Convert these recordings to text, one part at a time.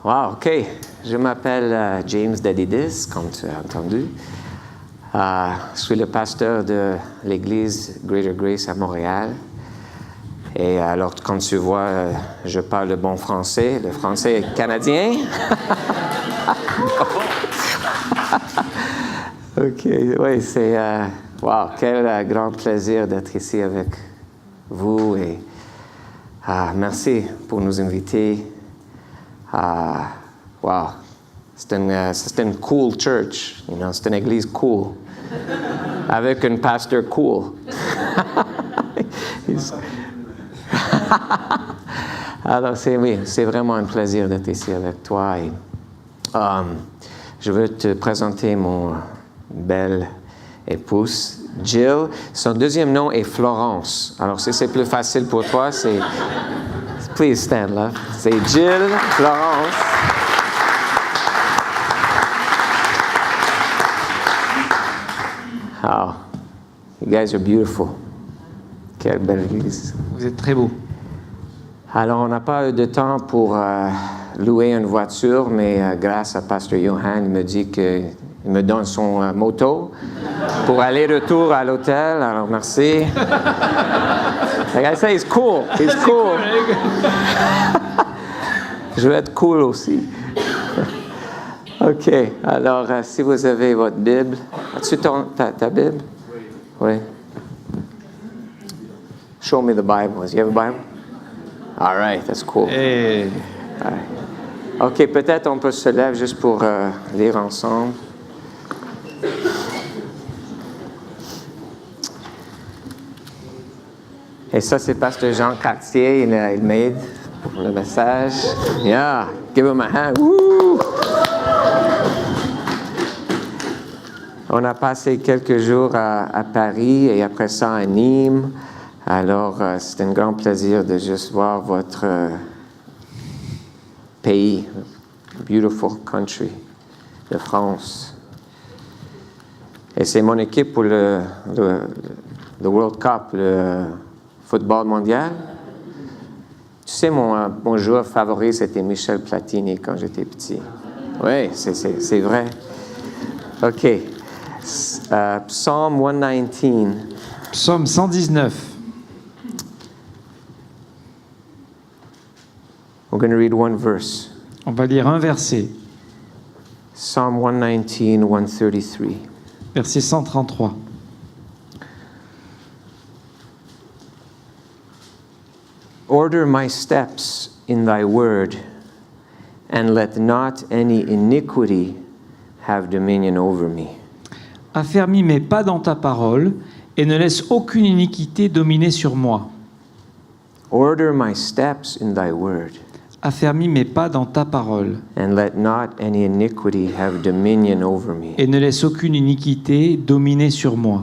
Wow, OK. Je m'appelle James Dadidis, comme tu as entendu. Je suis le pasteur de l'église Greater Grace à Montréal. Et alors, comme tu vois, je parle le bon français, le français canadien. OK, oui, c'est... wow, quel grand plaisir d'être ici avec vous. Et merci pour nous inviter. Wow, c'est une cool church, you know, c'est une église cool, avec un pasteur cool. Alors, c'est vraiment un plaisir d'être ici avec toi. Et, je veux te présenter mon belle épouse, Jill. Son deuxième nom est Florence. Alors, si c'est plus facile pour toi, c'est... Please stand up. C'est Jill Florence. Oh, you guys are beautiful. Quelle belle église. Vous êtes très beau. Alors, on n'a pas eu de temps pour louer une voiture, mais grâce à Pasteur Johan, il me dit qu'il me donne son moto pour aller-retour à l'hôtel. Alors, merci. Like I say, he's cool. He's cool. Je vais être cool aussi. OK. Alors, si vous avez votre Bible, as-tu ta Bible? Oui. Show me the Bible. Do you have a Bible? All right, that's cool. Et... All right. OK, peut-être on peut se lever juste pour lire ensemble. Et ça, c'est Pasteur Jean Cartier. Il m'aide pour le message. Yeah, give him a hand. Woo! On a passé quelques jours à Paris et après ça à Nîmes. Alors, c'est un grand plaisir de juste voir votre pays, beautiful country de France. Et c'est mon équipe pour le World Cup, le football mondial. Tu sais, mon joueur favori, c'était Michel Platini quand j'étais petit. Oui, c'est vrai. OK. Psalm 119. Psaume 119. We're going to read one verse. On va lire un verset. Psalm 119, 133. Verset 133. Order my steps in thy word, and let not any iniquity have dominion over me. Affermis mes pas dans ta parole, et ne laisse aucune iniquité dominer sur moi. Order my steps in thy word. Affermis mes pas dans ta parole, And let not any iniquity have dominion over me. et ne laisse aucune iniquité dominer sur moi.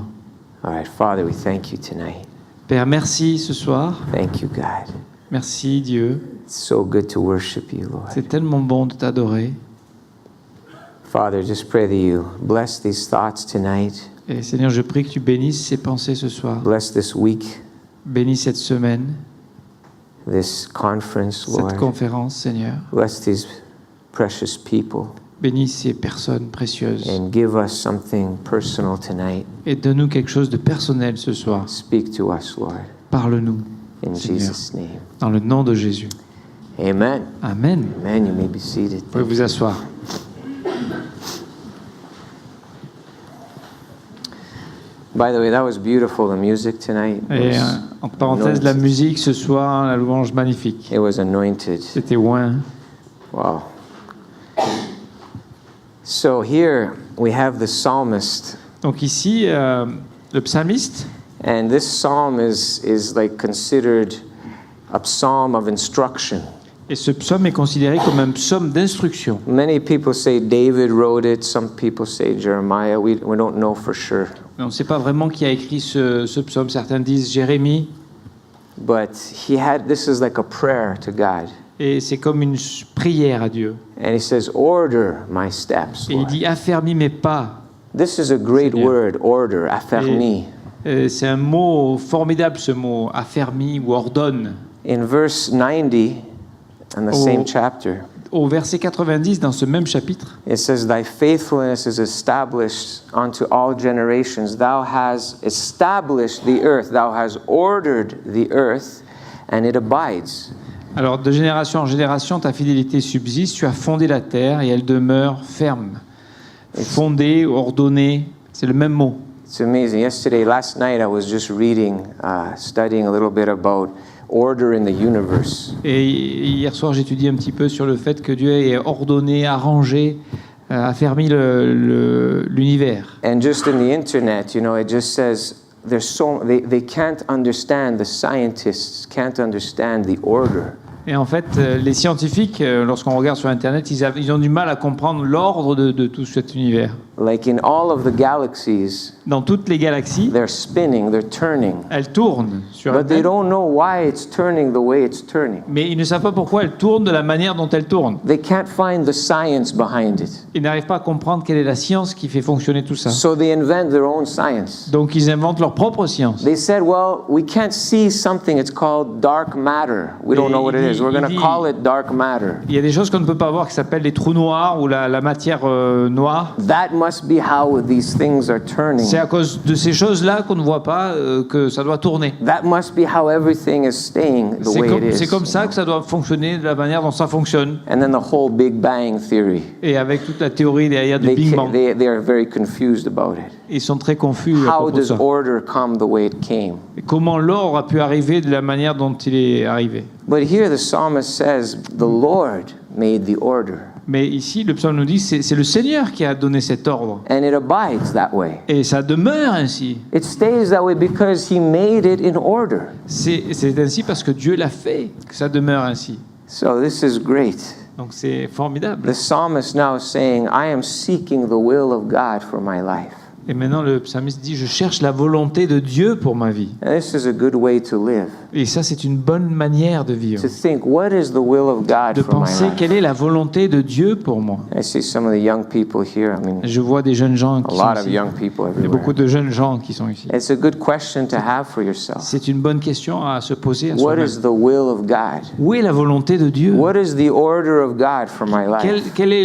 All right, Father, we thank you tonight. Père, merci ce soir. Thank you, God. Merci Dieu. It's so good to worship you, Lord. C'est tellement bon de t'adorer. Father, just pray that you bless these thoughts tonight. Et Seigneur, je prie que tu bénisses ces pensées ce soir. Bless this week, Bénis cette semaine, this conference, cette Lord. conférence, Seigneur. Bless these precious people. Bénis ces personnes précieuses. And give us something personal tonight. Et donne-nous quelque chose de personnel ce soir. Speak to us, Lord. Parle-nous, In Seigneur, Jesus' name. dans le nom de Jésus. Amen. Amen. Amen. You may be seated. Vous pouvez vous asseoir. By the way, that was beautiful, the music tonight. Et en parenthèse, la musique ce soir, la louange magnifique. It was anointed. C'était oint. Wow. So here we have the psalmist. Donc ici, le psalmiste, And this psalm is like considered a psalm of instruction. et ce psaume est considéré comme un psaume d'instruction. Many people say David wrote it. Some people say Jeremiah. We don't know for sure. On ne sait pas vraiment qui a écrit ce psaume. Certains disent Jérémie. But this is like a prayer to God. Et c'est comme une prière à Dieu. And he says, order my steps, Et il Lord. dit affermis mes pas. This is a great Seigneur. word, order, affermi. C'est un mot formidable, ce mot affermi ou ordonne. In verse 90, in the same chapter, au verset 90 dans ce même chapitre, it says, Thy faithfulness is established unto all generations. Thou hast established the earth. Thou hast ordered the earth, and it abides. alors de génération en génération, ta fidélité subsiste, tu as fondé la terre et elle demeure ferme. Fondée, ordonnée, c'est le même mot. It's amazing. Last night, I was just reading, studying a little bit about order in the universe. Et hier soir, j'étudiais un petit peu sur le fait que Dieu ait ordonné, arrangé, affermi l'univers. And just in the internet, it just says they can't understand, the scientists can't understand the order. Et en fait, les scientifiques, lorsqu'on regarde sur Internet, ils ont du mal à comprendre l'ordre de tout cet univers. Like in all of the galaxies, Dans toutes les galaxies, they're spinning, they're turning. elles tournent sur But they elles-mêmes, don't know why it's turning the way it's turning. mais ils ne savent pas pourquoi elles tournent de la manière dont elles tournent. They can't find the science behind it. Ils n'arrivent pas à comprendre quelle est la science qui fait fonctionner tout ça. So they invent their own science. Donc ils inventent leur propre science. They said, well, we can't see something, it's called dark matter. We don't know what it is. We're going to call it dark matter. Il y a des choses qu'on ne peut pas voir qui s'appellent les trous noirs ou la matière noire. That must be how these things are turning. C'est à cause de ces choses-là qu'on ne voit pas que ça doit tourner. That must be how everything is staying the way it is. C'est comme ça que ça doit fonctionner, de la manière dont ça fonctionne. And then the whole Big Bang theory. Et avec toute la théorie derrière du Big Bang. They are very confused about it. Ils sont très confus à How propos de does ça. order come the way it came? Et comment l'ordre a pu arriver de la manière dont il est arrivé. But here the psalmist says, the Lord made the order. Mais ici, le psaume nous dit c'est le Seigneur qui a donné cet ordre. And it abides that way. Et ça demeure ainsi. It stays that way because he made it in order. C'est ainsi parce que Dieu l'a fait que ça demeure ainsi. So this is great. Donc c'est formidable. The psalmist now is saying, I am seeking the will of God for my life. Et maintenant, le psalmiste dit, je cherche la volonté de Dieu pour ma vie. And this is a good way to live. Et ça, c'est une bonne manière de vivre. To think, what is the will of God De for my penser life? quelle est la volonté de Dieu pour moi. I see some of the young people here. I mean, Je vois des jeunes gens a qui sont lot of ici. young people Il y a beaucoup everywhere. de jeunes gens qui sont ici. It's a good question to have for yourself. C'est une bonne question à se poser à What soi-même. is the will of God? Où est la volonté de Dieu? What is the order of God for my life? Quel est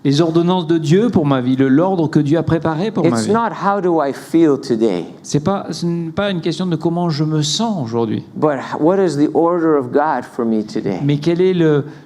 les ordonnances de Dieu pour ma vie, l'ordre que Dieu a préparé pour ma It's vie? not how do I feel today, Ce n'est pas une question de comment je me sens aujourd'hui, but what is the order of God for me today? mais quel est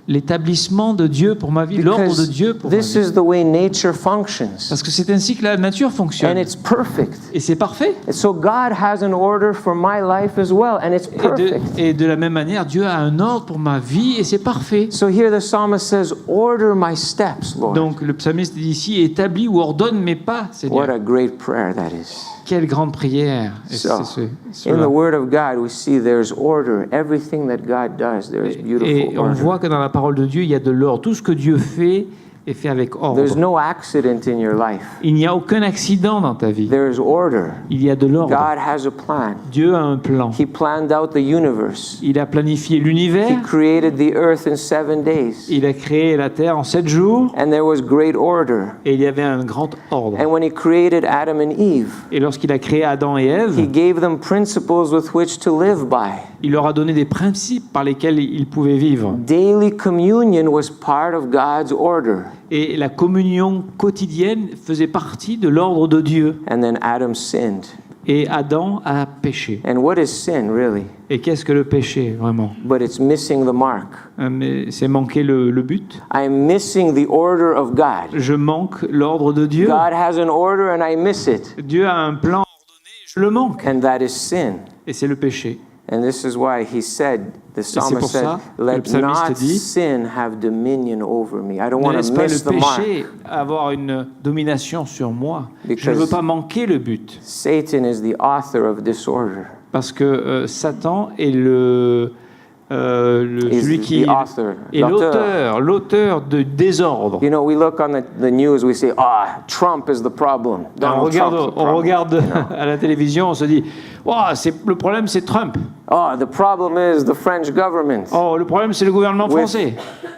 l'établissement de Dieu pour ma vie, l'ordre de Dieu pour ma this vie. is the way nature functions, Parce que c'est ainsi que la nature and fonctionne. it's perfect. Et c'est parfait. And so God has an order for my life as well, and it's perfect. Et de la même manière, Dieu a un ordre pour ma vie et c'est parfait. So here the psalmist says, order my steps, Lord. Donc le psalmiste dit ici, établis ou ordonne mes pas, Seigneur. What a great prayer that is. Quelle grande prière. Et So, c'est in cela. the Word of God, we see there's order. Everything that God does, there is Et beautiful on order. voit que dans la parole de Dieu, il y a de l'ordre. Tout ce que Dieu fait est fait avec ordre. There's no accident in your life. Il n'y a aucun accident dans ta vie. There is order. Il y a de l'ordre. God has a plan. Dieu a un plan. He planned out the universe. Il a planifié He l'univers. created the earth in 7 days. Il a créé la terre en 7 jours. And there was great order. Et il y avait un grand ordre. And when he created Adam and Eve, Et lorsqu'il a créé Adam et he Ève, gave them principles with which to live by. il leur a donné des principes par lesquels ils pouvaient vivre. Daily communion was part of God's order. Et la communion quotidienne faisait partie de l'ordre de Dieu. And then Adam sinned. Et Adam a péché. And what is sin, really? Et qu'est-ce que le péché, vraiment? But it's missing the mark. Mais c'est manquer le but. I'm missing the order of God. Je manque l'ordre de Dieu. God has an order and I miss it. Dieu a un plan ordonné, je le manque. And that is sin. Et c'est le péché. And this is why he said, the psalmist pour said, ça que le let psalmiste not dit, sin have dominion over me. I don't Ne want laisse to pas miss le the mark. péché avoir une domination sur moi. Je ne Because- veux pas manquer le but. Satan is the author of disorder. Parce que Satan est Is celui qui the author, est l'auteur de désordre. You know, we look on the news, we say, Trump is the problem. On Donald Trump's the problem. regarde à la télévision, on se dit, le problème c'est Trump. The problem is the French government. Oh, le problème c'est le gouvernement With français.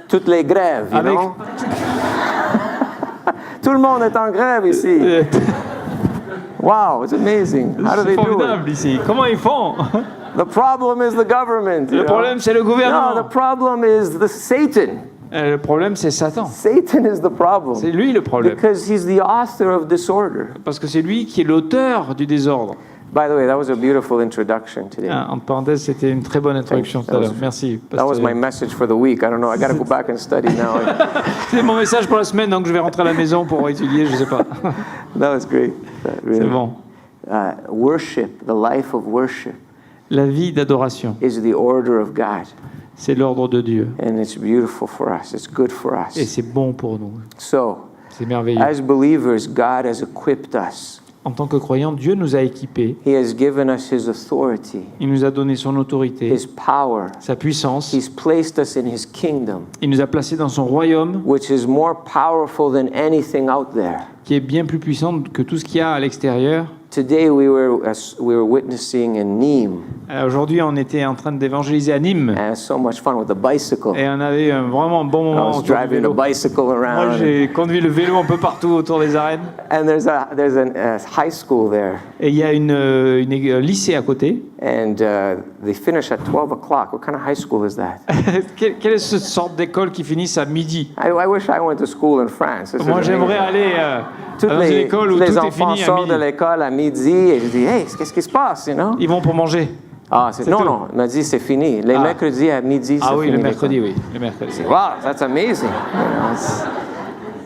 toutes les grèves, you Avec- know? Tout le monde est en grève ici. Wow, it's amazing. How do C'est they do it? formidable ici. Comment ils font? The problem is the government. Le problème, c'est le No, the gouvernement. problem is Satan. Le problème, c'est Satan. Satan is the problem. C'est lui le problème. Because he's the author of disorder. Parce que c'est lui qui est l'auteur du désordre. By the way, that was a beautiful introduction today. En parenthèse, c'était une très bonne introduction tout à l'heure. Merci. That was my message for the week. I don't know. I got to go back and study now. C'est mon message pour la semaine, donc je vais rentrer à la maison pour étudier, je sais pas. That was great. C'est bon. Worship, the life of worship, La vie d'adoration, is the order of God. c'est l'ordre de Dieu. And it's beautiful for us. It's good for Et us. c'est bon pour nous. So, C'est merveilleux. as believers, God has equipped us. En tant que croyants, Dieu nous a équipés. He has given us His authority, Il nous a donné son autorité, His power. sa puissance. He's placed us in His kingdom, Il nous a placés dans son royaume, which is more powerful than anything out there. qui est bien plus puissant que tout ce qu'il y a à l'extérieur. Today we were witnessing in Nîmes, Aujourd'hui, on était en train d'évangéliser à Nîmes. and it's so much fun with the bicycle. Et on avait vraiment un bon I moment was autour du driving the vélo. bicycle Moi, around, j'ai conduit le vélo un peu partout autour des arènes. and there's a high school there, Et il y a un lycée à côté. and they finish at 12 o'clock. What kind of high school is that? Quelle est cette sorte d'école qui finissent à midi? I wish I went to school in France. This is Moi, j'aimerais amazing. aller Toutes dans une les, école où tous les tout est enfants fini à sortent de midi. l'école à midi et je dis, hey, qu'est-ce qui se passe, you know? Ils vont pour manger. Ah, c'est non, tout. non, il m'a dit c'est fini. Les Ah. mercredis à midi, c'est Ah oui, fini. le mercredi, l'école. oui. Le mercredi. Wow, that's amazing.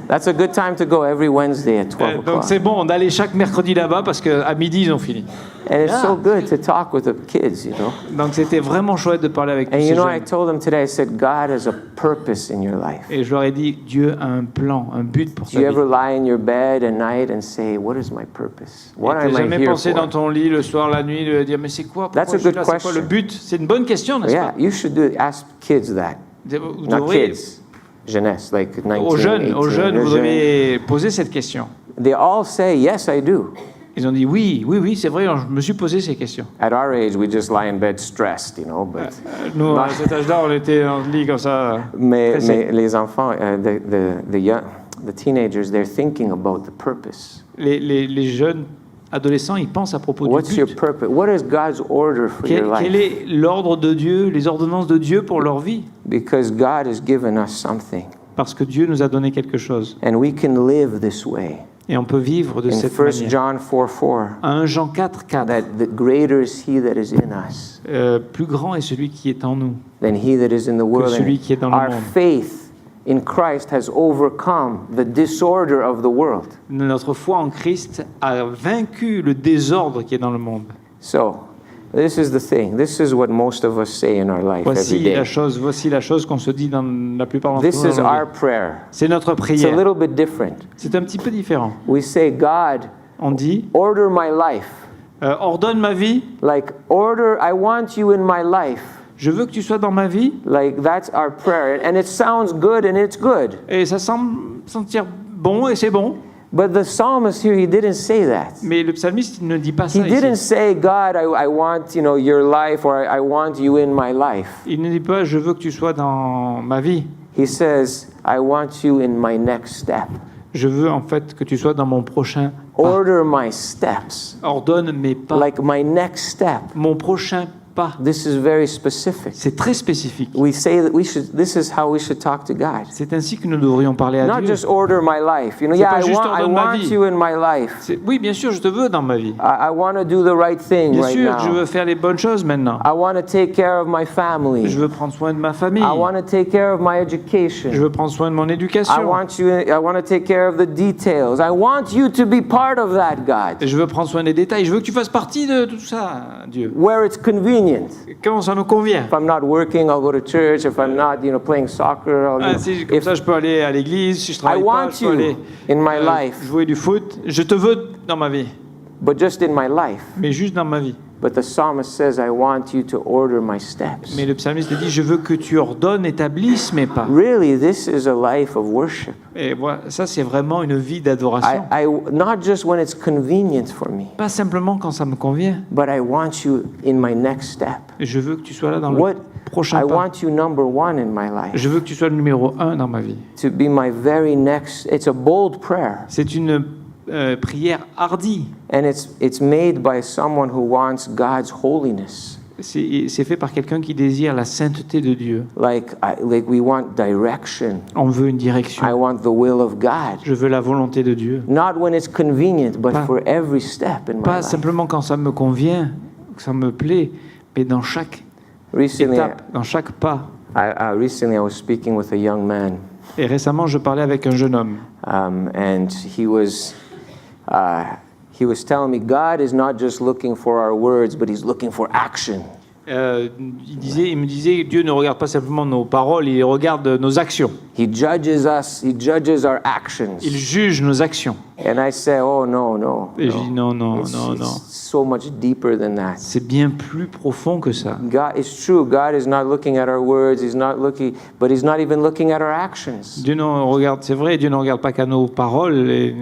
That's a good time to go every Wednesday at 12 Donc o'clock. c'est bon d'aller chaque mercredi là-bas parce qu'à midi, ils ont fini. And it's so good to talk with the kids, you know? Donc c'était vraiment chouette de parler avec tous And ces you know, I jeunes. told them today, I said, God has a purpose in your life. Et je leur ai dit, Dieu a un plan, un but pour Do ta you vie. ever lie in your bed at night and say, what is my purpose? What T'as am I jamais here pensé dans for? ton lit le soir, la nuit, de dire mais c'est quoi? Pourquoi That's a je suis good là? C'est quoi question. le but? C'est une bonne question, n'est-ce Yeah, you should ask kids that. pas? Vous Not devriez, kids, jeunesse, like 19, aux jeunes, 18, vous they're devriez poser cette question. They all say, yes, I do. Ils ont dit oui, c'est vrai, je me suis posé ces questions. At our age, we just lie in bed stressed, you know, but... Nous, à cet âge-là, on était dans le lit comme ça. Mais Pressé. les enfants, the teenagers, they're thinking about the purpose. Les jeunes adolescents, ils pensent à propos What's du your but. purpose? What is God's order for your Quel life? est l'ordre de Dieu, les ordonnances de Dieu pour leur vie? Because God has given us something, Parce que Dieu nous a donné quelque chose. and we can live this way. Et on peut vivre de In cette 1 manière. John 4:4, À 1 Jean 4, 4. that the greater is He that is in us Plus grand est celui qui est en nous. than he that is in the world. celui qui est dans le Our monde. faith in Christ has overcome the disorder of the world. Notre foi en Christ a vaincu le désordre qui est dans le monde. So, this is the thing. This is what most of us say in our life every day. Voici la chose qu'on se dit dans la plupart d'entre This nous. is dans nos our vies. prayer. C'est notre It's a prière. little bit different. C'est un petit peu différent. We say, God, On dit, order my life. ordonne ma vie, Like, order, I want you in my life. je veux que tu sois dans ma vie. Like, that's our prayer. And it sounds good and it's good. Et ça semble sentir bon et c'est bon. But the psalmist here, he didn't say that. Mais le psalmiste il ne dit pas He ça didn't ici. say, God, I want, your life, or I want you in my life. Il ne dit pas, je veux que tu sois dans ma vie. He says, I want you in my next step. Je veux en fait que tu sois dans mon prochain pas. Order my steps. Ordonne mes pas. Like my next step. Mon prochain pas. This is very specific. C'est très spécifique. We say that this is how we should talk to God. C'est ainsi que nous devrions parler à Not Dieu. just order my life. pas I juste want ordonne ma vie. you in my life. Oui, bien sûr, je te veux dans ma vie. I want to do the right thing Bien right sûr que je now. veux faire les bonnes choses maintenant. I want to take care of my family. Je veux prendre soin de ma famille. I want to take care of my Je education. veux prendre soin de mon I éducation. want to take care of the details. I want you to be part of that, God. Et je veux prendre soin des détails. Je veux que tu fasses partie de tout ça, Dieu. Where it's convenient. Quand ça me convient. If I'm not working, I'll go to church. If I'm not, playing soccer, I'll. Si, comme ça, je peux aller à l'église. Si je travaille I pas, want je peux aller you in my life, jouer du foot. Je te veux dans ma vie, but just in my life. mais juste dans ma vie. But the psalmist says, I want you to order my steps. Mais le psalmiste dit, je veux que tu ordonnes, établisses mes pas. Really, this is a life of worship. Et voilà, ça, c'est vraiment une vie d'adoration. Not just when it's convenient for me, Pas simplement quand ça me convient. but I want you in my next step. Je veux que tu sois là dans le What prochain I pas. want you number one in my life. Je veux que tu sois le numéro 1 dans ma vie. To be my very next. It's a bold prayer, C'est une prière hardie. and it's made by someone who wants God's holiness. c'est fait par quelqu'un qui désire la sainteté de Dieu. Like we want direction. On veut une direction. I want the will of God. Je veux la volonté de Dieu. Not when it's convenient, but Pas- for every step in my Pas life. simplement quand ça me convient, que ça me plaît, mais dans chaque Recently, étape, dans chaque pas. recently I was speaking with a young man, Et récemment, je parlais avec un jeune homme. and he was telling me God is not just looking for our words, but He's looking for action. Il me disait, Dieu ne regarde pas simplement nos paroles, il regarde nos actions. He judges us. He judges our actions. Il juge nos actions. And I say, oh no, no. Et je dis non, non, It's, non, it's non. so much deeper than that. C'est bien plus profond que ça. God, it's true. God is not looking at our words. He's not looking, but He's not even looking at our actions. Dieu ne regarde, c'est vrai, Dieu ne regarde pas qu'à nos paroles,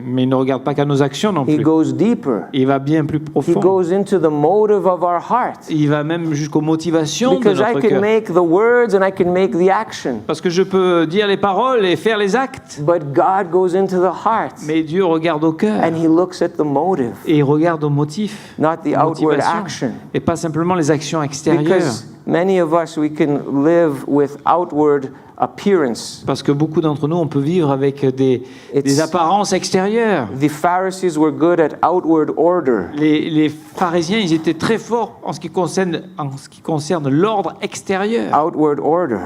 mais il ne regarde pas qu'à nos actions non He plus. goes deeper. Il va bien plus He profond. goes into the motive of our heart. Il va même jusqu'aux motivations de Because I notre can cœur. make the words and I can make the action. Parce que je peux dire les paroles et faire les actes, But God goes into the heart mais Dieu regarde au cœur and He looks at the motive, et il regarde aux motifs, not the aux outward motivations, action. et pas simplement les actions extérieures. Because many of us, we can live with outward appearance. Parce que beaucoup d'entre nous, on peut vivre avec des It's- apparences extérieures. The Pharisees were good at outward order. Les pharisiens, ils étaient très forts en ce qui concerne l'ordre extérieur. Outward order.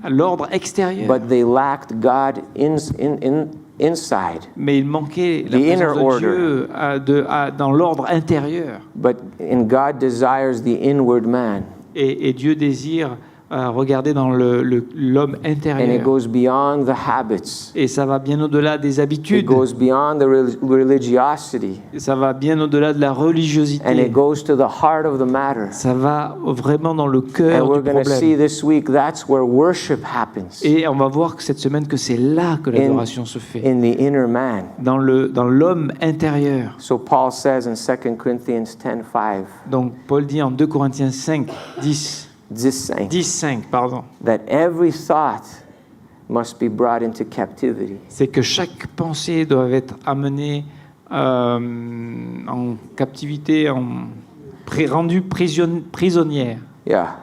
L'ordre extérieur. But they lacked God inside. Mais il manquait la The inner présence de Dieu dans l'ordre intérieur. But in God desires the inward man. Et Dieu désire regarder dans l'homme And it intérieur. goes beyond the habits. Et ça va bien au-delà des It habitudes. goes beyond the religiosity. Et ça va bien au-delà de la And religiosité. it goes to the heart of the matter. Ça va vraiment dans le And cœur we're du going to see problème. this week that's where worship happens. Et on va voir que cette semaine que c'est là que l'adoration se fait. In the inner man. Dans l'homme intérieur. So Paul says in 2 Corinthians 10:5, Donc Paul dit en 2 Corinthiens 5, 10, pardon, that every thought must be brought into captivity. c'est que chaque pensée doit être amenée en captivité, rendue prisonnière. Yeah.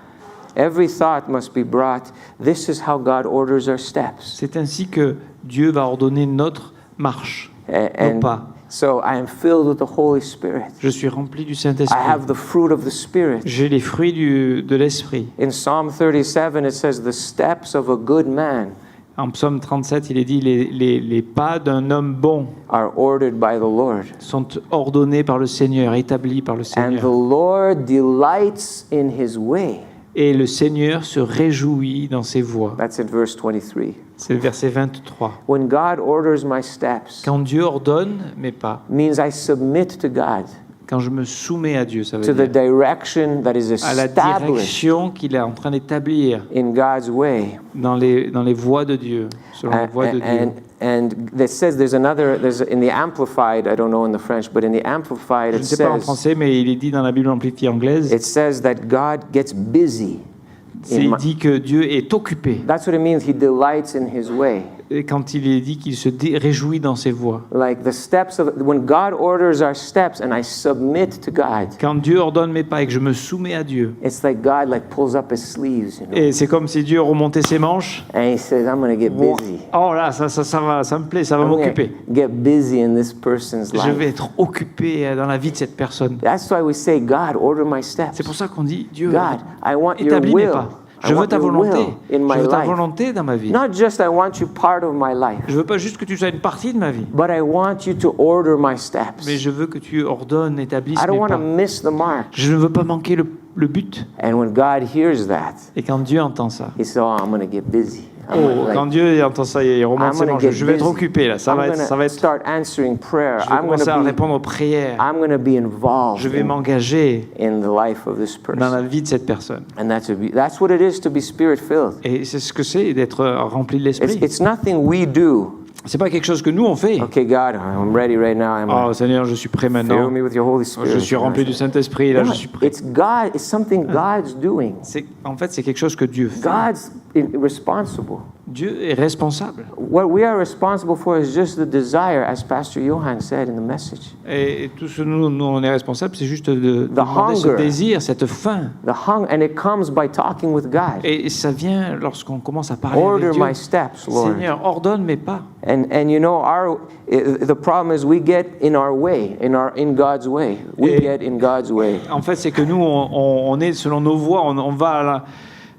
Every thought must be brought. This is how God orders our steps. C'est ainsi que Dieu va ordonner notre marche, nos pas. So I am filled with the Holy Spirit. Je suis rempli du I Saint-Esprit. have the fruit of the Spirit. J'ai les fruits de l'Esprit. In Psalm 37, it says, the steps of a good man En Psaume 37, il est dit les pas d'un homme bon are ordered by the Lord. sont ordonnés par le Seigneur, établis par le And the Seigneur. Lord delights in His way. Et le Seigneur se réjouit dans ses voies. That's in verse 23. C'est le verset 23. When God orders my steps, Quand Dieu ordonne mes pas, means I submit to God, quand je me soumets à Dieu, ça to veut the dire direction that is à la established direction qu'il est en train d'établir in God's way. dans les voies de Dieu, selon les voies de Dieu. And that says there's in the Amplified, I don't know in the French, but in the Amplified Je it ne sais pas en says, français, mais il est dit dans la Bible amplifiée anglaise, it says that God gets busy. il dit que Dieu est occupé. That's what it means. He delights in His way. Et quand il est dit qu'il se réjouit dans ses voies. Like the steps of, when God orders our steps and I submit to God, Quand Dieu ordonne mes pas et que je me soumets à Dieu, it's like God like pulls up His sleeves, you know, et c'est comme si Dieu remontait ses manches. and He says, I'm going to get busy. Oh là, ça me plaît, ça va I'm gonna m'occuper. get busy in this person's Je vais life. être occupé dans la vie de cette personne. That's why we say, God, order my steps. C'est pour ça qu'on dit, Dieu, God, I want your établis mes will. pas. I Je veux want ta your volonté. will in my Je veux ta life. volonté dans ma vie. Not just I want you part of my life, Je veux pas juste que tu sois une partie de ma vie, but I want you to order my steps. mais je veux que tu ordonnes, établisses I don't mes want to pas. miss the mark. Je ne veux pas manquer le but. And when God hears that, Et quand Dieu entend ça, He says, oh, I'm going to get busy. I'm oh, gonna, quand Dieu entend ça, il remonte I'm ses gonna manches. get Je vais être busy. occupé là. Ça va I'm être. gonna start answering prayer. Je vais I'm commencer à going répondre aux prières. to be involved Je vais m'engager in the life of this dans la person. vie de cette personne. And that's what it is to be spirit-filled. Et c'est ce que c'est d'être rempli de l'esprit. It's nothing we do. C'est pas quelque chose que nous on fait. Okay, God, I'm ready right now. Oh Seigneur, je suis prêt Fill maintenant. me with your Holy Spirit. Je suis rempli du Saint-Esprit. Là, je suis prêt. It's something God's doing. En fait, c'est quelque chose que Dieu fait. God's responsible. Dieu est responsable. What we are responsible for is just the desire, as Pastor Johan said in the message. Et tout ce dont nous on est responsable, c'est juste de demander ce hunger. désir, cette faim. The hunger, and it comes by talking with God. Et ça vient lorsqu'on commence à parler Order avec Dieu. my steps, Lord. Seigneur, ordonne mes pas. And you know, the problem is we get in our way, in God's way. We Et- get in God's way. En fait, c'est que nous, on est selon nos voies, on va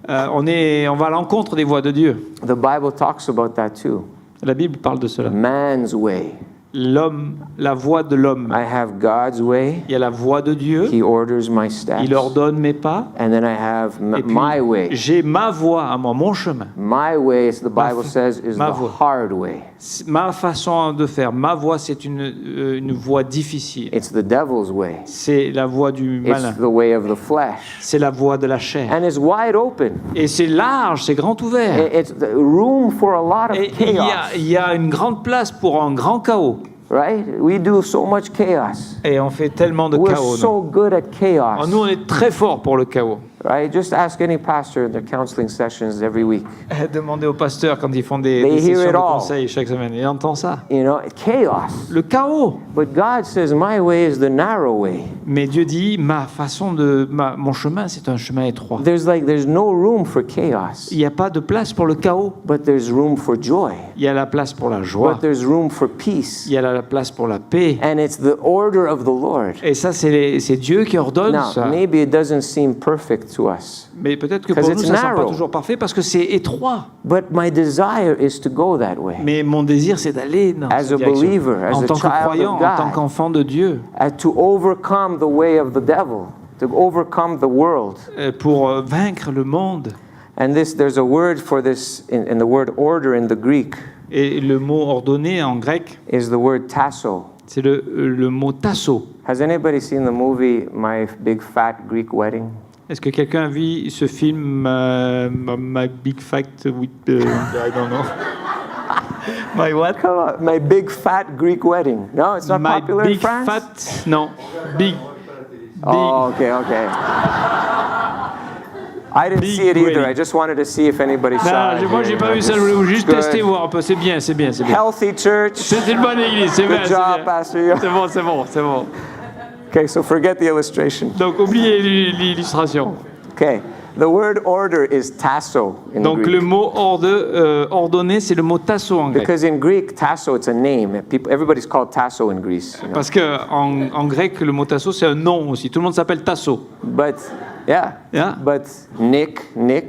à l'encontre des voies de Dieu. The Bible talks about that too. La Bible parle de cela. Man's way. L'homme, la voie de l'homme. I have God's way. Il y a la voie de Dieu. He orders my steps. Il ordonne mes pas. And then I have Et puis, my way. j'ai ma voie à moi, mon chemin. My way, as the Bible says, is ma the voie. hard way. Ma façon de faire, ma voie, c'est une voie difficile. It's the devil's way. C'est la voie du malin. It's the way of the flesh. C'est la voie de la chair. And it's wide open. Et c'est large, c'est grand ouvert. It's the room for a lot Et of chaos. il y a une grande place pour un grand chaos. Right? We do so much chaos. Et on fait tellement de We're chaos. so good at chaos. Nous, on est très fort pour le chaos. Right? Just ask any pastor in their counseling sessions every week. Demandez aux pasteurs quand ils font des They hear sessions it de all. conseil chaque semaine. Ils entendent ça. You know, chaos. Le chaos. But God says, my way is the narrow way. Mais Dieu dit, mon chemin, c'est un chemin étroit. There's no room for chaos, Il n'y a pas de place pour le chaos. but there's room for joy. Il y a la place pour la joie. But there's room for peace. Il y a la place pour la paix. And it's the order of the Lord. Et ça, c'est Dieu qui ordonne Now, ça. maybe it doesn't seem perfect to us, Mais peut-être que pour 'Cause nous, it's ça ne semble pas narrow. toujours parfait parce que c'est étroit. but my desire is to go that way. Mais mon désir, c'est d'aller dans As cette a direction. believer, as En a tant que child of croyant, en God. tant qu'enfant de Dieu, To overcome the way of the devil, to overcome the world. pour vaincre le monde. And there's a word for this in the word order in the Greek Et le mot ordonné en grec, is the word tasso. c'est le mot tasso. Has anybody seen the movie My Big Fat Greek Wedding? Est-ce que quelqu'un a vu ce film My Big Fact with I don't know. My what? Come on, My Big Fat Greek Wedding. No, it's not My popular Big in France. Fat non. Big Oh, okay. I didn't Big see it either. wedding. I just wanted to see if anybody saw it. Moi j'ai pas vu ça, je voulais juste Good. tester voir un peu, c'est bien. Healthy church. C'est une bonne église, c'est bien. Good c'est job, bien. Pastor. Yo. C'est bon. Okay, so forget the illustration. Donc oubliez l'illustration. Okay, the word order is tasso in Donc Greek. le mot ordonné, c'est le mot tasso en grec. Because in Greek, tasso, it's a name. Everybody's called tasso in Greece. You know? Parce que en grec, le mot tasso, c'est un nom aussi. Tout le monde s'appelle Tasso. But, yeah. Yeah. But Nick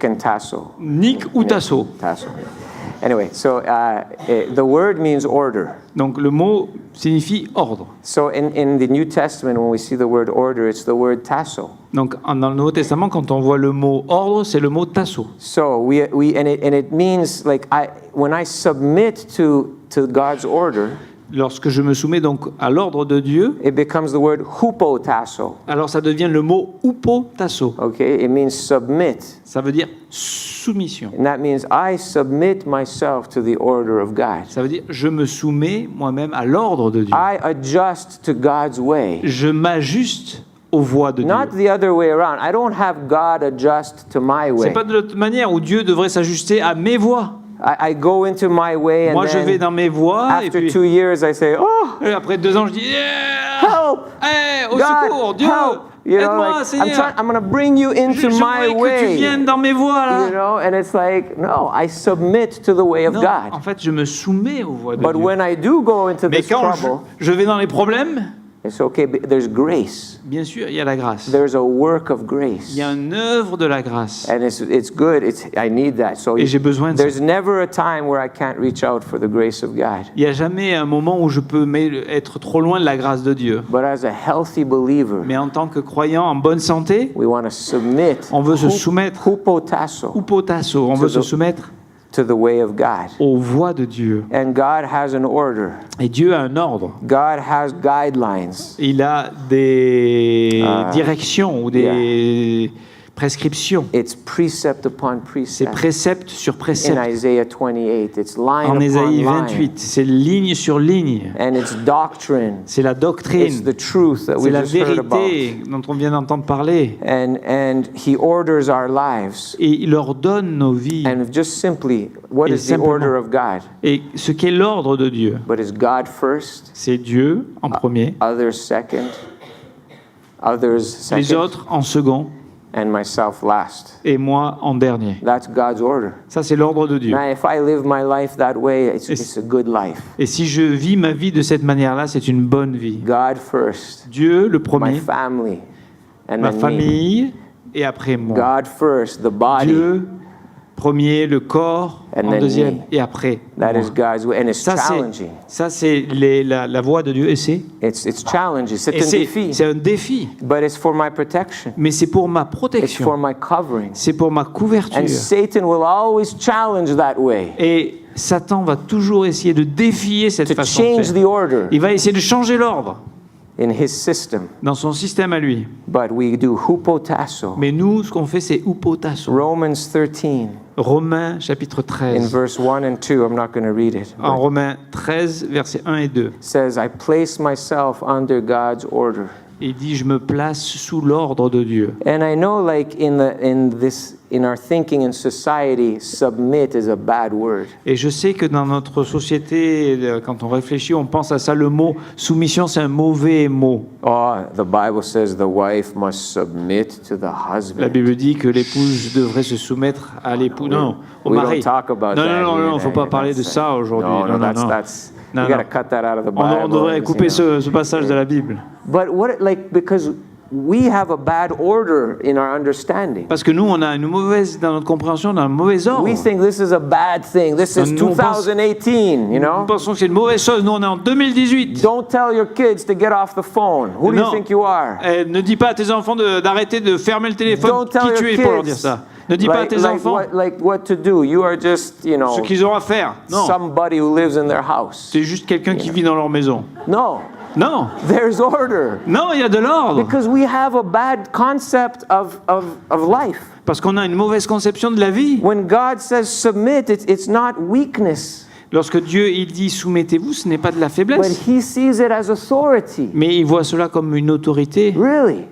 and tasso. Nick ou Tasso. Tasso. Anyway, so the word means order. Donc le mot signifie ordre. So in the New Testament, when we see the word order, it's the word tasso. Donc dans le Nouveau Testament, quand on voit le mot ordre, c'est le mot tasso. So it means like when I submit to God's order, Lorsque je me soumets donc à l'ordre de Dieu, it becomes the word hupotasso. alors ça devient le mot upotasso. Okay, it means submit. Ça veut dire soumission. And that means I submit myself to the order of God. Ça veut dire je me soumets moi-même à l'ordre de Dieu. I adjust to God's way. Je m'ajuste aux voies de Dieu. Not the other way around. I don't have God adjust to my C'est way. pas de l'autre manière où Dieu devrait s'ajuster à mes voies. I go into my way and Moi, je vais then dans mes voies et after puis 2 years I say, oh, après 2 ans, je dis yeah! help! Hey, au God, secours, Dieu! help! You know, Aide-moi, like, Seigneur! I'm going to bring you into Je my voudrais que tu way. viennes dans mes voies là. You know, and it's like, no, I submit to the way of Non, God. en fait, je me soumets aux voies de But Dieu. when I do go into Mais this quand trouble, je vais dans les problèmes, it's okay. But there's grace. bien sûr, il y a la grâce. There's a work of grace. Il y a une œuvre de la grâce. And it's good. I need that. So Et j'ai besoin de ça. there's never a time where I can't reach out for the grace of God. Il n'y a jamais un moment où je peux être trop loin de la grâce de Dieu. But as a healthy believer, Mais en tant que croyant en bonne santé, we want to submit. on veut se soumettre, Hupotasso upotasso, on veut se soumettre to the way of God. aux voies de Dieu. And God has an order. Et Dieu a un ordre. God has guidelines. Il a des directions ou prescription. It's precept upon C'est precept. précepte sur In précepte. Isaiah 28, it's line En upon Ésaïe line. 28, c'est ligne sur ligne. And it's doctrine. C'est la It's doctrine. the truth that C'est we la just heard about. vérité dont on vient d'entendre parler. And he orders our lives. Et il ordonne nos vies. And just simply, what Et is the simplement. order of God? Et ce qu'est l'ordre de Dieu, But is God first, c'est Dieu en premier, others second, les autres en second and myself last. et moi en dernier. That's God's order. Ça, c'est l'ordre de Dieu. Now, if I live my life that way, it's a good life. Et si je vis ma vie de cette manière-là, c'est une bonne vie. God first, Dieu, le my premier, family, and ma then me. famille, et après moi. God first, the body. Dieu, premier, le corps, And en then deuxième, me. et après That moi. is God's way, and it's challenging. Ça, c'est la voie de Dieu, et c'est It's challenging. C'est et un défi. c'est un défi. But it's for my protection. Mais c'est pour ma It's for protection, my covering. c'est pour ma couverture. And Satan will always challenge that way Et Satan va toujours essayer de défier cette to façon de change faire. the order Il va essayer de changer l'ordre in his system. dans son système à lui. But we do hupotasso. Mais nous, ce qu'on fait, c'est upotasso. Romans 13, Romains chapitre in 13. verse 1 and 2, I'm not going to read it. En But Romains 13, versets 1 et 2. says, I place myself under God's order. Il dit, je me place sous l'ordre de Dieu. And I know, like in our thinking in society, submit is a bad word. Et je sais que dans notre société, quand on réfléchit, on pense à ça, le mot soumission, c'est un mauvais mot. Oh, the Bible says the wife must submit to the La husband. Bible dit que l'épouse devrait se soumettre à l'époux. Non, au We mari. don't talk about Non, that. non, here, non, faut pas parler de That's- ça aujourd'hui. No, Non, non, that's Non, we gotta non. cut that out of the On Bible. devrait you couper know. ce passage de la Bible. But what, like, because we have a bad order in our understanding. Parce que nous, on a une mauvaise, dans notre compréhension, on a un mauvais ordre. We think this is a bad thing. This is Nous, on pense- 2018, you Nous know? pensons que c'est une mauvaise chose. Nous, on est en 2018. Don't tell your kids to get off the phone. Who do you Non. think you are? Ne dis pas à tes enfants d'arrêter de fermer le téléphone. Don't tell Qui your tu es kids pour leur dire ça? Ne dis pas à tes enfants what to do. You are just, you know, ce qu'ils ont à faire. Non, somebody who lives in their house. c'est juste quelqu'un qui vit dans leur maison. No, Non, there's order. non, il y a de l'ordre. Because we have a bad concept of life. Parce qu'on a une mauvaise conception de la vie. When God says submit, it's not weakness, Lorsque Dieu il dit soumettez-vous, ce n'est pas de la but faiblesse, He sees it as authority. mais il voit cela comme une autorité. Really.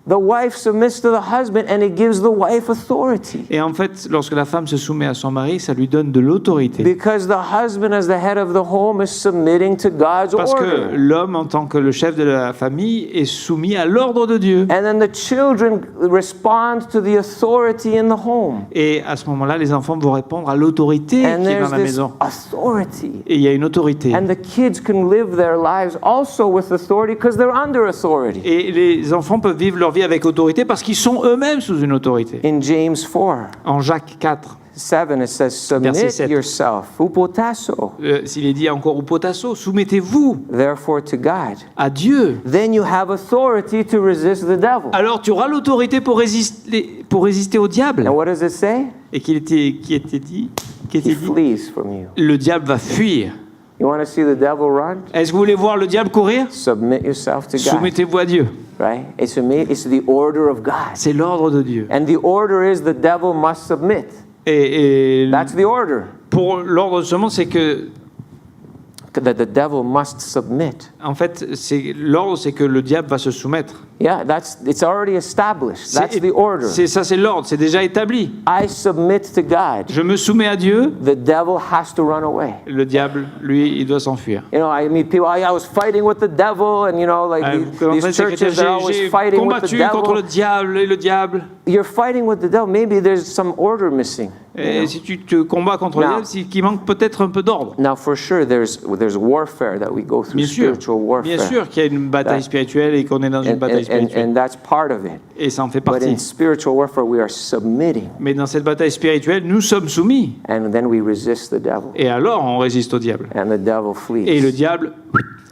The wife submits to the husband and it gives the wife authority. Et en fait, lorsque la femme se soumet à son mari, ça lui donne de l'autorité. Because the husband, as the head of the home, is submitting to God's Parce que order. l'homme, en tant que le chef de la famille, est soumis à l'ordre de Dieu. And then the children respond to the authority in the home. Et à ce moment-là, les enfants vont répondre à l'autorité And qui est dans there's la this maison. authority. Et il y a une autorité. And the kids can live their lives also with authority because they're under authority. Et les enfants peuvent vivre leur vie avec autorité parce qu'ils sont eux-mêmes sous une autorité. In James 4, En Jacques 4, 7, it says, Verset submit 7. yourself, hupotasso, s'il est dit encore au potasso, soumettez-vous therefore to God. à Dieu. Then you have authority to resist the devil. Alors tu auras l'autorité pour résister au diable. And what does it say? Et qui était dit, He flees from you. le diable va fuir. You want to see the devil run? Est-ce que vous voulez voir le diable courir? Submit yourself to God. Soumettez-vous à Dieu. Right? It's the order of God. C'est l'ordre de Dieu. And the order is the devil must submit. Et That's the order. pour l'ordre de ce monde, c'est que, That the devil must submit. en fait, l'ordre, c'est que le diable va se soumettre. Yeah, it's already established. That's the order. C'est l'ordre, c'est déjà établi. I submit to God. Je me soumets à Dieu, The devil has to run away. le diable, lui, il doit s'enfuir. You know, I meet people, I was fighting with the devil, and you know, like these churches are always J'ai fighting with the combattu contre le devil. diable et le diable. You're fighting with the devil. Maybe there's some order missing. Et si tu te combats contre le Now- diable, c'est qu'il manque peut-être un peu d'ordre. Now, for sure, there's warfare that we go through, Bien sûr, spiritual warfare. bien sûr qu'il y a une bataille spirituelle et qu'on est dans une bataille spirituelle. And that's part of it. Et ça en fait But in partie. spiritual warfare, we are submitting, Mais dans cette bataille spirituelle, nous sommes soumis. and then we resist the devil, Et alors, on résiste au diable. and the devil Et le flees. diable,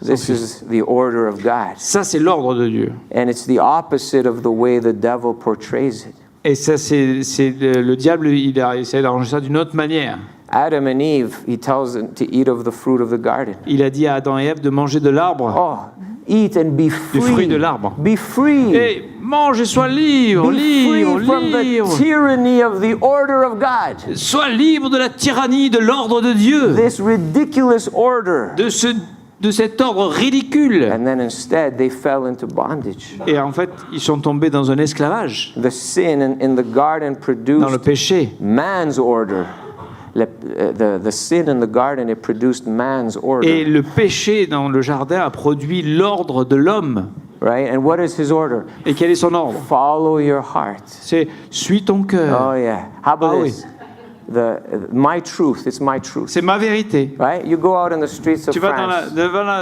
This is the order of God. ça c'est l'ordre de Dieu. And it's the opposite of the way the devil portrays it. Et ça, c'est le diable, il a essayé d'arranger ça d'une autre manière. Adam and Eve, he tells them to eat of the fruit of the garden. Il a dit à Adam et Ève de manger de l'arbre. Oh, eat and be du fruit free. de l'arbre. Be free. Et mange et sois libre, Be free libre, from the libre. tyranny of the order of God. Sois libre de la tyrannie de l'ordre de Dieu, This ridiculous order. de cet ordre ridicule. And then instead they fell into bondage. Et en fait, ils sont tombés dans un esclavage, The sin in the garden dans le produced péché. man's order. The sin in the garden, it produced man's Et order. le péché dans le jardin a produit l'ordre de l'homme. Right? And what is his order? Et quel est son ordre? Follow your heart. C'est suis ton cœur. Oh yeah. How about Ah oui. this? My truth, it's my truth. C'est ma vérité. Right? You go out in the streets of Tu vas France.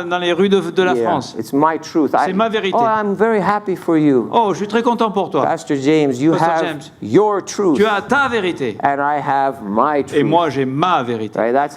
dans les rues de la Yeah, France. it's my truth. C'est ma vérité. Oh, I'm very happy for you. Oh, je suis très content pour toi. Pastor James, you Pastor have James, your truth. Tu as ta vérité. And I have my truth. Et moi, j'ai ma vérité. Right? That's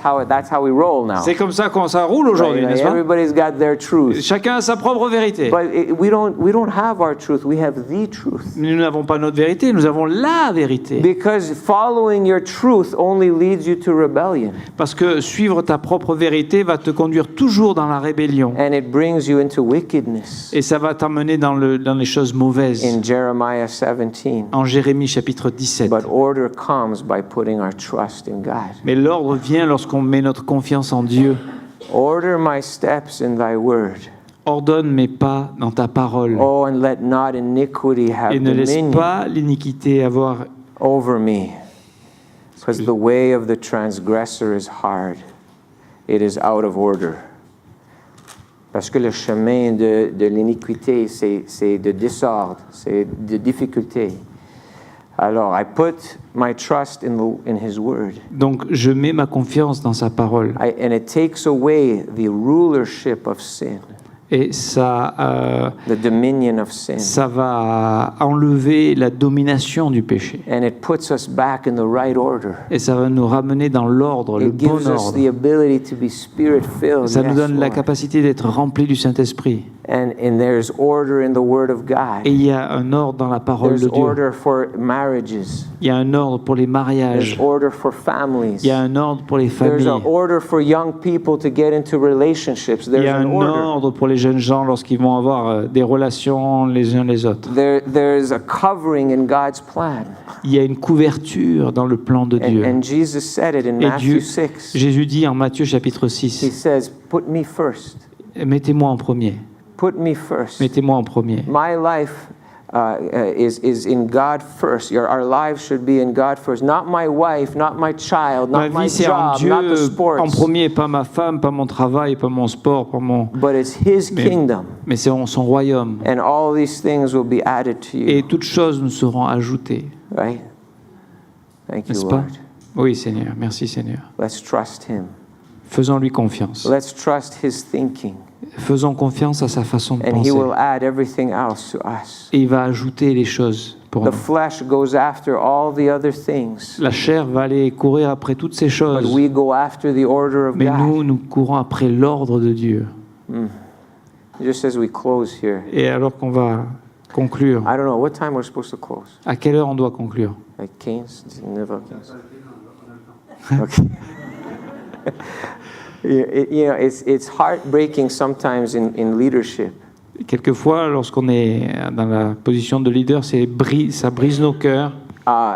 how we roll now. C'est comme ça qu'on ça roule aujourd'hui, Right? n'est-ce pas? Everybody's got their truth. Chacun a sa propre vérité. But we don't have our truth. We have the truth. Nous n'avons pas notre vérité, nous avons la vérité. Because following your truth only leads you to rebellion. Parce que suivre ta propre vérité va te conduire toujours dans la rébellion. And it brings you into wickedness. Et ça va t'emmener dans les choses mauvaises. In Jeremiah 17. En Jérémie chapitre 17. But order comes by putting our trust in God. Mais l'ordre vient lorsqu'on met notre confiance en Dieu. Order my steps in thy word. Ordonne mes pas dans ta parole. Oh, and let not iniquity have Et ne laisse dominion pas l'iniquité avoir. over me. Because the way of the transgressor is hard. It is out of order. Parce que le chemin de l'iniquité, c'est de désordre, c'est de difficulté. Alors, I put my trust in His word. Donc je mets ma confiance dans sa parole. And it takes away the rulership of sin, Et ça the dominion of sin. ça va enlever la domination du péché. And it puts us back in the right order. Et ça va nous ramener dans l'ordre, le It bon gives us ordre. the ability to be spirit-filled. Ça nous Yes, donne la Lord. capacité d'être remplis du Saint-Esprit. And there's order in the Word of God. Et il y a un ordre dans la parole There's de Dieu. order for marriages. Il y a un ordre pour les There's mariages. order for families. Il y a un ordre pour les There's familles. an order for young people to get into relationships. Il There's y a an un order. ordre pour les jeunes gens lorsqu'ils vont avoir des relations les uns les autres. There's a covering in God's plan. Il y a une couverture dans le plan de Dieu. And Jesus said it in Et Matthew Dieu, 6. Jésus dit en Matthieu chapitre He 6, says, put me first. mettez-moi en premier. Put me first. Mettez-moi en premier. My life is in God first. Our lives should be in God first. Not my wife, not my child, Ma not my vie, c'est en job, Dieu not the en sports. premier, pas ma femme, pas mon travail, pas mon sport, pas mon... But it's His kingdom. Mais c'est son royaume. And all these things will be added to you. Et toutes choses nous seront ajoutées. Right? Thank you, N'est-ce pas? Lord. Oui, Seigneur. Merci, Seigneur. Let's trust Him. Faisons-lui confiance. Let's trust His thinking. Faisons confiance à sa façon de And He penser. will add everything else to us. Et il va ajouter les choses pour The nous. flesh goes after all the other things. La chair va aller courir après toutes ces But choses. we go after the order of Mais God. nous courons après l'ordre de Dieu. Just as we close here. Et alors qu'on va conclure, I don't know, what time we're supposed to close? à quelle heure on doit conclure? Like 15? 9h15. Okay. You know, it's heartbreaking sometimes in leadership. Quelquefois, lorsqu'on est dans la position de leader, ça brise nos cœurs.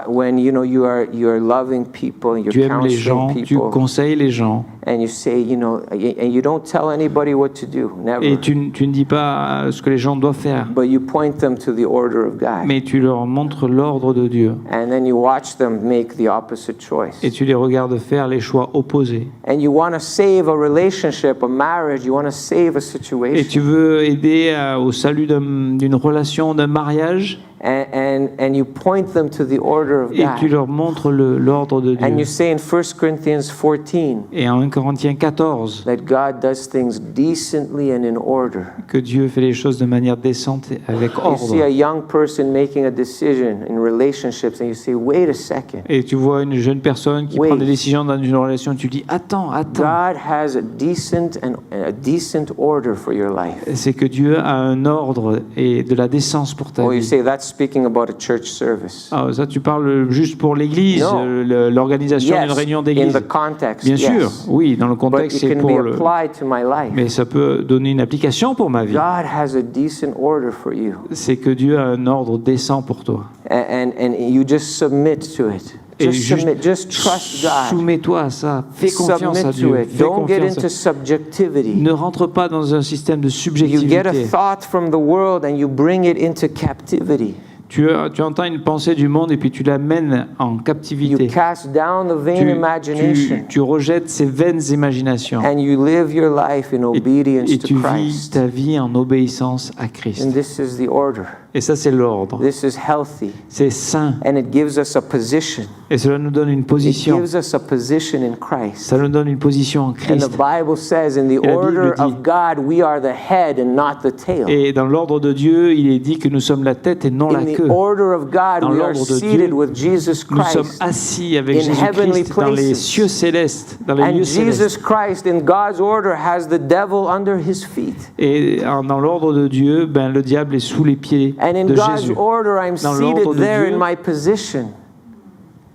When you know you are loving people, Tu you're aimes les gens, counseling tu people, conseilles les gens. and you say, you know, and you don't tell anybody what to do, never. Et tu ne dis pas ce que les gens doivent faire, But you point them to the order of God, mais tu leur montres l'ordre de Dieu. and then you watch them make the opposite choice. Et tu les regardes faire les choix opposés. And you want to save a relationship, a marriage. You want to save a Et situation. tu veux aider au salut d'une relation, d'un mariage, And you point them to the order of et tu God. leur montres l'ordre de And you Dieu. say in 1 Corinthians 14 Et en 1 Corinthiens 14, that God does things decently and in order. que Dieu fait les choses de manière décente et avec You see a ordre. young person making a decision in relationships, and you say, wait a second. Et tu vois une jeune personne qui Wait. prend des décisions dans une relation, tu dis attends. God has a decent order for your life. C'est que Dieu a un ordre et de la décence pour ta Or you vie. say, that's speaking about a church service. Ah, ça, tu parles juste pour l'Église, No. l'organisation d'une Yes, réunion in d'église. the context, Bien sûr, yes. oui, dans le But contexte, it c'est can pour be le... applied to my life. Mais ça peut donner une application pour ma vie. God has a decent order for you. C'est que Dieu a un ordre décent pour toi. And you just submit to it. Et Just submit, just trust God. soumets-toi à ça. Fais confiance à Submit Dieu. to it. Fais Don't get confiance into subjectivity. Ne rentre pas dans un système de You get a subjectivité. thought from the world and you bring it into captivity. Tu entends une pensée du monde et puis tu l'amènes en You captivité. cast down the vain imagination Tu rejettes ces vaines imaginations and you live your life in obedience et to tu vis Christ. ta vie en obéissance à And Christ. this is the order. Et ça, c'est l'ordre. This is healthy. C'est sain. And it gives us a position. Et cela nous donne une It position. gives us a position in Christ. Ça nous donne une position en And the Christ. Bible says in the Et la Bible order dit- of God, we are the head and not the tail. Et dans l'ordre de Dieu, il est dit que nous sommes la tête et non la In the queue. order of God, Dans we are l'ordre de seated Dieu, with Jesus Nous sommes Christ. assis avec in heavenly Jésus-Christ dans les places. cieux célestes, dans les And lieux célestes. Jesus Christ, in God's order, has the devil under his feet. Et dans l'ordre de Dieu, ben, le diable est sous les pieds And in de God's Jésus. order, I'm Dans l'ordre seated de there Dieu. in my position.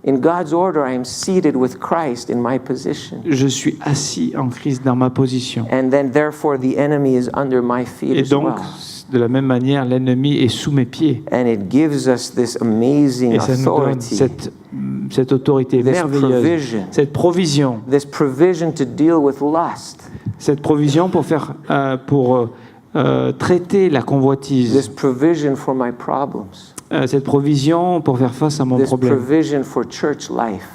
In God's order, I am seated with Christ in my position. Je suis assis en Christ dans ma position. And then, therefore, the enemy is under my feet Et as donc, well. de la même manière, l'ennemi est sous mes pieds. And it gives us this amazing Et ça nous donne authority, cette autorité this merveilleuse, provision, cette provision this provision to deal with lust, pour traiter la this convoitise, provision for my problems, cette provision pour faire face à mon this problème, provision for church life,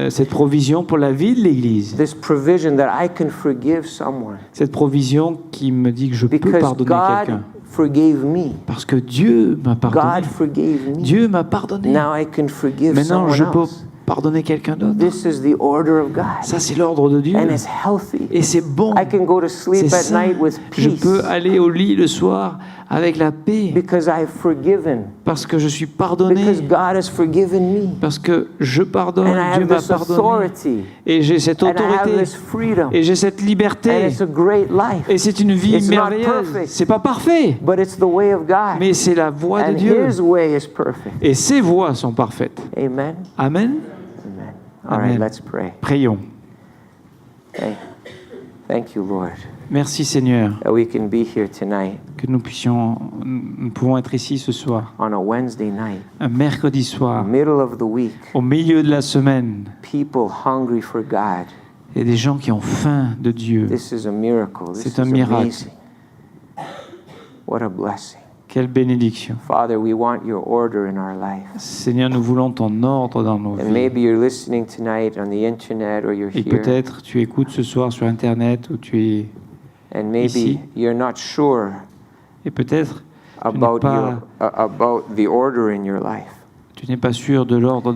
cette provision pour la vie de l'Église, this provision that I can forgive someone cette provision qui me dit que je peux because pardonner God quelqu'un. forgave me. Parce que Dieu m'a pardonné. God forgave me. Dieu m'a pardonné. Now I can forgive Maintenant, someone je peux else. pardonner quelqu'un d'autre. This is the order of God. Ça, c'est l'ordre de Dieu. And it's healthy. Et c'est bon. I can go to sleep C'est at sain. night with Je peace peux aller au lit le soir avec la paix. because I've forgiven. Parce que je suis pardonné. Because God has forgiven me. Parce que je pardonne. And I Dieu have m'a this pardonné. authority. Et j'ai cette And I have autorité. this freedom. Et j'ai cette And liberté. it's a great life. Et c'est une vie It's not merveilleuse. perfect. C'est pas parfait. But it's the way of God. Mais c'est la voie de And Dieu. His way is perfect. Et ses voies sont parfaites. Amen. Amen. Amen. All right, Amen. let's pray. Prions. Thank you, Lord, Merci Seigneur that we can be here tonight que nous pouvons être ici ce soir, on a Wednesday night, un mercredi soir, middle of the week, au milieu de la semaine. people hungry for God. Il y a des gens qui ont faim de Dieu. This is a miracle. This C'est is un miracle. amazing. What a blessing. Quelle bénédiction. Father, we want your order in our life. Seigneur, nous voulons ton ordre dans nos And vies. maybe you're listening tonight on the internet or you're Et here. peut-être tu écoutes ce soir sur Internet ou tu es... And maybe ici. you're not sure Et peut-être about pas- about the order in your life. tu n'es pas sûr de l'ordre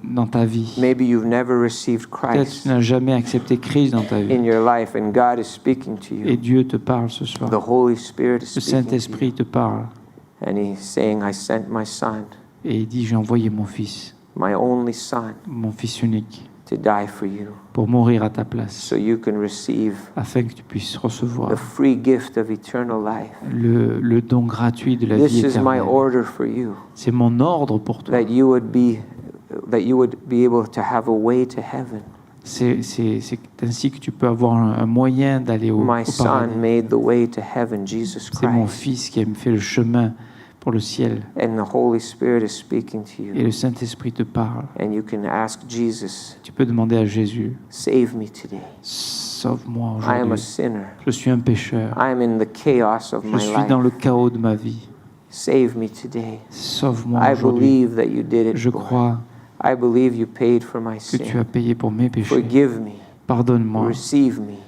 dans ta vie. Maybe you've never received Peut-être Christ tu n'as jamais accepté Christ dans ta vie. in your life and God is speaking to Et you. Dieu te parle ce soir. The Holy Spirit is Le speaking to you. Saint-Esprit te parle. And He's saying, I sent my son, Et il dit, j'ai envoyé mon fils, my only son, mon fils unique, to die for you pour mourir à ta place, so you can receive afin que tu puisses the recevoir free gift of eternal life. le don gratuit de la This vie is my éternelle. order for you, C'est mon ordre pour toi. that you would be able to have a way to heaven. C'est ainsi que tu peux avoir un moyen d'aller au My son paradis. made the way to heaven, Jesus C'est mon Christ. fils qui a fait le chemin pour le ciel. And the Holy Spirit is speaking to Et you. le Saint-Esprit te parle. And you can ask Jesus, Tu peux demander à Jésus, save me today. sauve-moi I am a aujourd'hui. sinner. Je suis un pécheur. I am in the chaos of Je my suis dans life. le chaos de ma vie. Save me today. Sauve-moi I aujourd'hui. believe that you did it, Je Lord. crois I believe you paid for my que tu sin. as payé pour mes péchés. Forgive me. Pardonne-moi. Receive me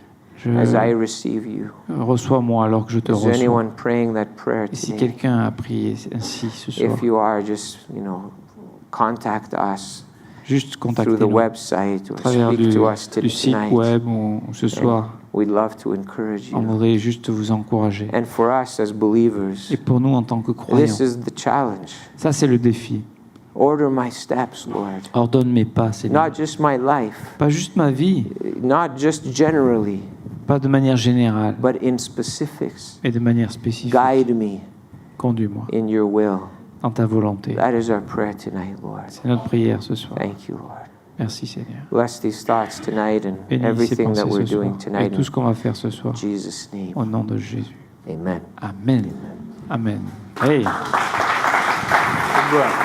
as I Je receive you. reçois-moi alors que je te Is there reçois. anyone praying that prayer Et si today? quelqu'un a prié ainsi ce soir, If you are, just, contact us juste through the contactez-nous website or à travers speak to us du site tonight. web ou ce soir. We'd love to encourage On you. voudrait juste vous encourager. And for us as believers, Et pour nous en tant que croyants, this is the challenge. ça c'est le défi. Order my steps, Lord. Ordonne mes pas, Seigneur. Not just my life, Pas juste ma vie, not just generally, pas de manière générale, but in specifics. mais de manière spécifique. Guide me Conduis-moi in your will. dans ta volonté. That is our prayer tonight, Lord. C'est notre prière ce soir. Thank you, Lord. Merci Seigneur. Bless these thoughts tonight and Bénis ces everything that pensées we're ce soir doing et tonight. tout ce qu'on va faire ce soir. In Jesus' name. Au nom de Jésus. Amen. Amen. Amen. Hey. Good work.